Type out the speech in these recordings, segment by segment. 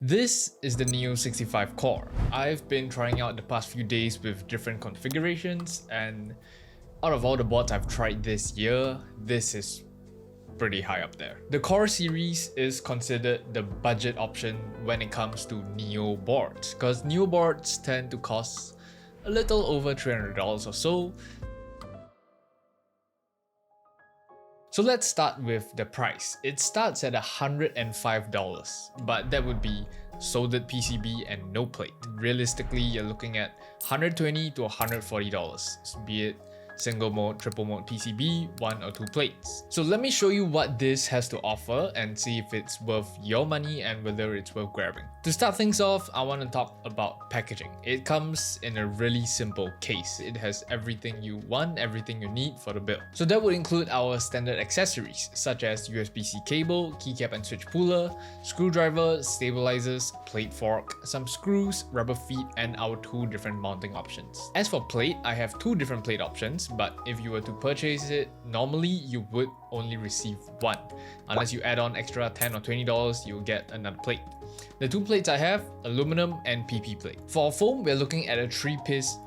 This is the Neo 65 core. I've been trying out the past few days with different configurations, and out of all the boards I've tried this year, this is pretty high up there. The core series is considered the budget option when it comes to Neo boards, because Neo boards tend to cost a little over $300 or so. So let's start with the price. It starts at $105, but that would be soldered PCB and no plate. Realistically, you're looking at $120 to $140, be it single mode, triple mode PCB, 1 or 2 plates. So let me show you what this has to offer and see if it's worth your money and whether it's worth grabbing. To start things off, I want to talk about packaging. It comes in a really simple case. It has everything you want, everything you need for the build. So that would include our standard accessories such as USB-C cable, keycap and switch puller, screwdriver, stabilizers, plate fork, some screws, rubber feet, and our 2 different mounting options. As for plate, I have 2 different plate options, but if you were to purchase it, normally you would only receive 1. Unless you add on extra $10 or $20, you'll get another plate. The 2 plates I have, aluminum and PP plate. For foam, we're looking at a 3-piece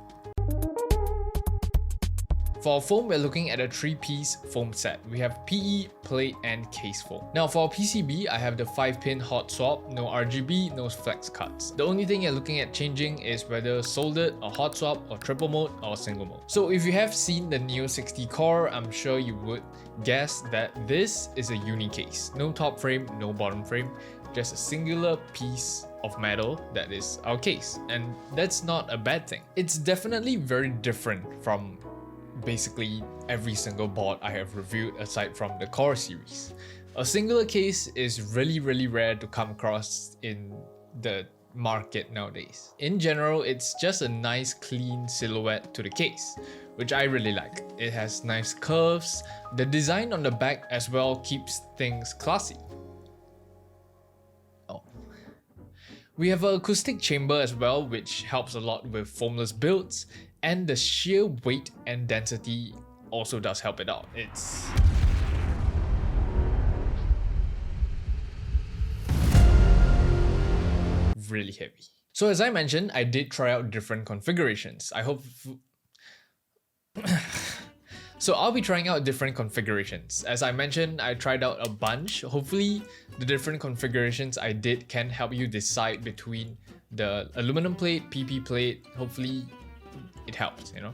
foam set. We have PE, plate, and case foam. Now for PCB, I have the 5-pin hot swap, no RGB, no flex cuts. The only thing you're looking at changing is whether soldered or hot swap or triple mode or single mode. So if you have seen the Neo 60 core, I'm sure you would guess that this is a uni case. No top frame, no bottom frame, just a singular piece of metal that is our case. And that's not a bad thing. It's definitely very different from basically every single board I have reviewed aside from the core series. A singular case is really rare to come across in the market nowadays. In general, it's just a nice clean silhouette to the case, which I really like. It has nice curves. The design on the back as well keeps things classy. We have an acoustic chamber as well, which helps a lot with foamless builds, and the sheer weight and density also does help it out. It's really heavy. So as I mentioned, I did try out different configurations. So I'll be trying out different configurations. As I mentioned, I tried out a bunch. Hopefully the different configurations I did can help you decide between the aluminum plate, PP plate. Hopefully it helps, you know.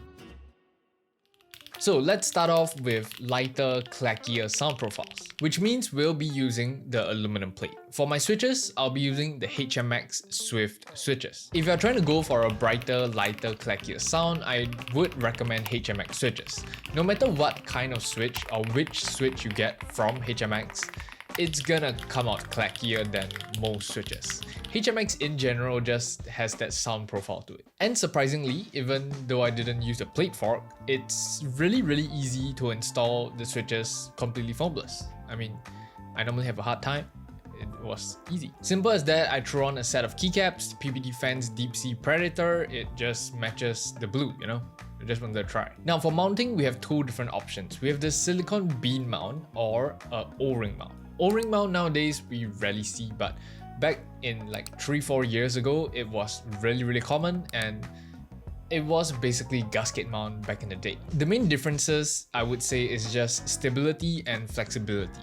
So let's start off with lighter, clackier sound profiles, which means we'll be using the aluminum plate. For my switches, I'll be using the HMX Swift switches. If you're trying to go for a brighter, lighter, clackier sound, I would recommend HMX switches. No matter what kind of switch or which switch you get from HMX, it's gonna come out clackier than most switches. HMX in general just has that sound profile to it. And surprisingly, even though I didn't use a plate fork, it's really easy to install the switches completely foamless. I mean, I normally have a hard time. It was easy. Simple as that, I threw on a set of keycaps, PP Defense Deep Sea Predator. It just matches the blue, you know? I just wanted to try. Now for mounting, we have 2 different options. We have the silicone bean mount or a O-ring mount. O-ring mount nowadays we rarely see, but back in like 3-4 years ago, it was really common, and it was basically gasket mount back in the day. The main differences I would say is just stability and flexibility.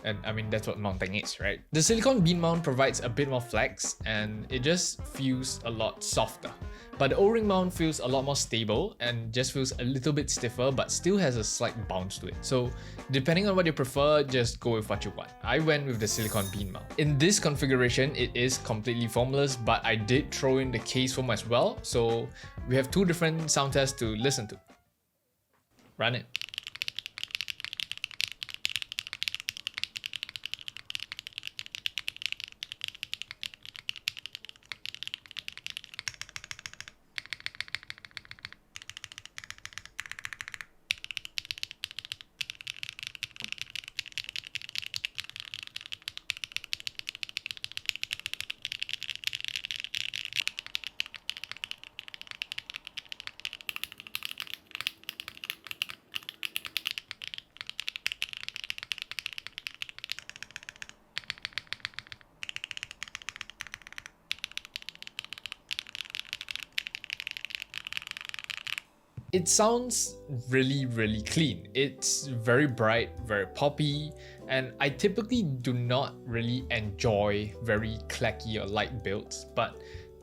And I mean, that's what mounting is, right? The silicone bean mount provides a bit more flex and it just feels a lot softer. But the O-ring mount feels a lot more stable and just feels a little bit stiffer, but still has a slight bounce to it. So depending on what you prefer, just go with what you want. I went with the silicone bean mount. In this configuration, it is completely foamless, but I did throw in the case foam as well. So we have 2 different sound tests to listen to. Run it. It sounds really clean. It's very bright, very poppy, and I typically do not really enjoy very clacky or light builds, but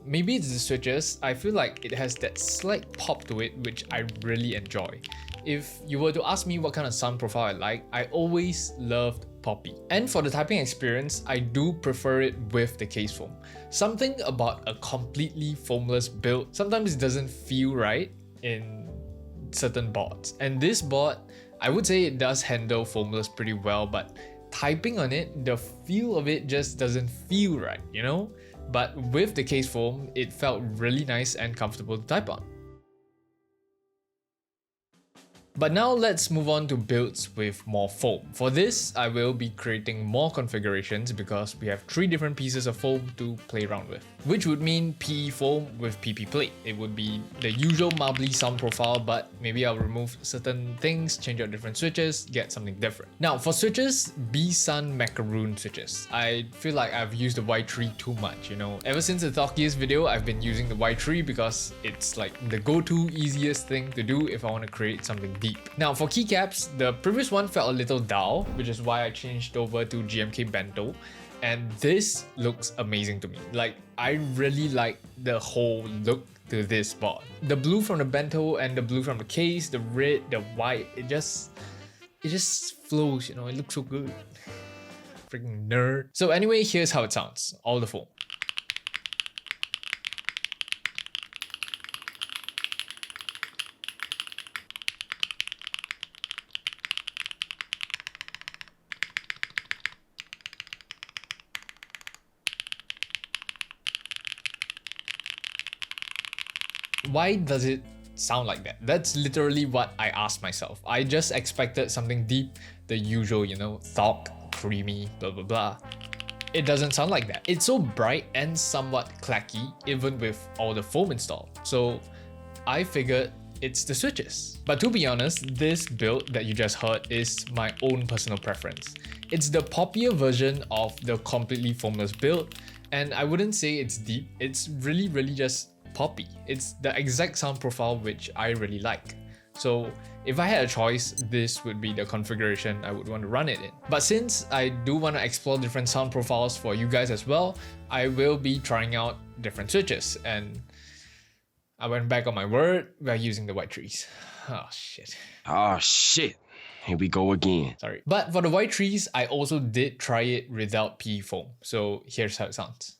maybe it's the switches. I feel like it has that slight pop to it, which I really enjoy. If you were to ask me what kind of sound profile I like, I always loved poppy. And for the typing experience, I do prefer it with the case foam. Something about a completely foamless build sometimes doesn't feel right in certain boards. And this board, I would say it does handle foamless pretty well, but typing on it, the feel of it just doesn't feel right, you know? But with the case foam, it felt really nice and comfortable to type on. But now let's move on to builds with more foam. For this, I will be creating more configurations because we have 3 different pieces of foam to play around with, which would mean PE foam with PP plate. It would be the usual marbly sound profile, but maybe I'll remove certain things, change out different switches, get something different. Now for switches, B-Sun macaroon switches. I feel like I've used the Y3 too much, you know. Ever since the Thockiest video, I've been using the Y3 because it's like the go-to easiest thing to do if I want to create something deep. Now for keycaps, the previous one felt a little dull, which is why I changed over to GMK Bento, and this looks amazing to me. Like, I really like the whole look to this board. The blue from the Bento and the blue from the case, the red, the white, it just flows, you know, it looks so good. Freaking nerd. So anyway, here's how it sounds, all the foam. Why does it sound like that? That's literally what I asked myself. I just expected something deep, the usual, you know, thock, creamy, blah blah blah. It doesn't sound like that. It's so bright and somewhat clacky, even with all the foam installed. So I figured it's the switches. But to be honest, this build that you just heard is my own personal preference. It's the poppier version of the completely foamless build, and I wouldn't say it's deep. It's really just poppy. It's the exact sound profile which I really like. So if I had a choice, this would be the configuration I would want to run it in. But since I do want to explore different sound profiles for you guys as well, I will be trying out different switches, and I went back on my word by using the white trees. Oh shit. Oh shit. Here we go again. Sorry. But for the white trees, I also did try it without PE foam. So here's how it sounds.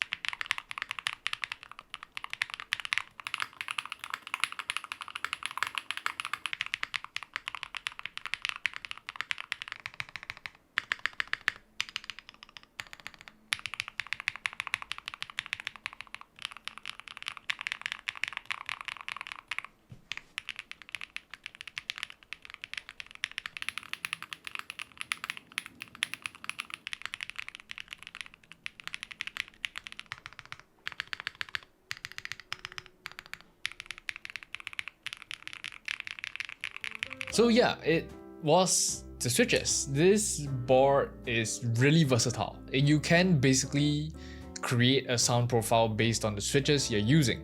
So yeah, it was the switches. This board is really versatile. You can basically create a sound profile based on the switches you're using.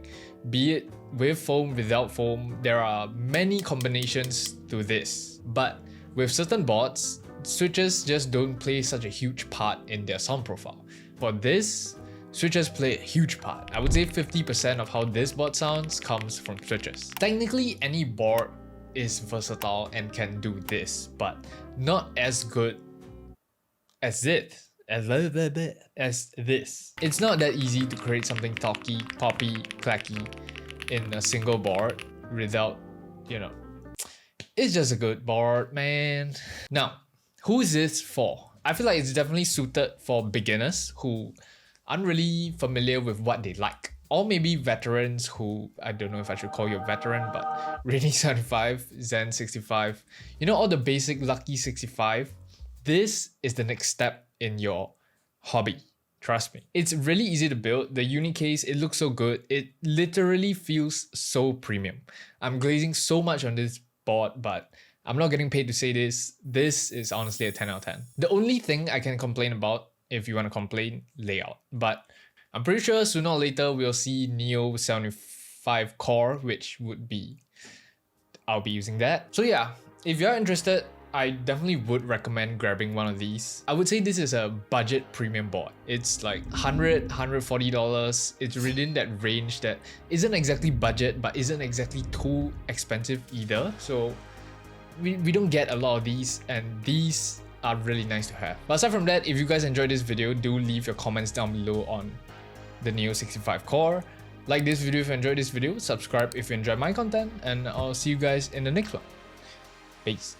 Be it with foam, without foam, there are many combinations to this. But with certain boards, switches just don't play such a huge part in their sound profile. For this, switches play a huge part. I would say 50% of how this board sounds comes from switches. Technically, any board is versatile and can do this, but not as good as this. It's not that easy to create something talky, poppy, clacky in a single board without, you know, it's just a good board, man. Now, who is this for? I feel like it's definitely suited for beginners who aren't really familiar with what they like. Or maybe veterans who, I don't know if I should call you a veteran, but Rainy 75, Zen 65, you know, all the basic Lucky 65. This is the next step in your hobby. Trust me. It's really easy to build. The uni case, it looks so good. It literally feels so premium. I'm glazing so much on this board, but I'm not getting paid to say this. This is honestly a 10 out of 10. The only thing I can complain about, if you want to complain, layout. But I'm pretty sure sooner or later we'll see Neo 75 Core, which would be I'll be using that. So yeah, if you're interested, I definitely would recommend grabbing one of these. I would say this is a budget premium board. It's like $100, $140. It's within that range that isn't exactly budget, but isn't exactly too expensive either. So we don't get a lot of these, and these are really nice to have. But aside from that, if you guys enjoyed this video, do leave your comments down below on the Neo 65 core. Like this video if you enjoyed this video, subscribe if you enjoyed my content, and I'll see you guys in the next one. Peace.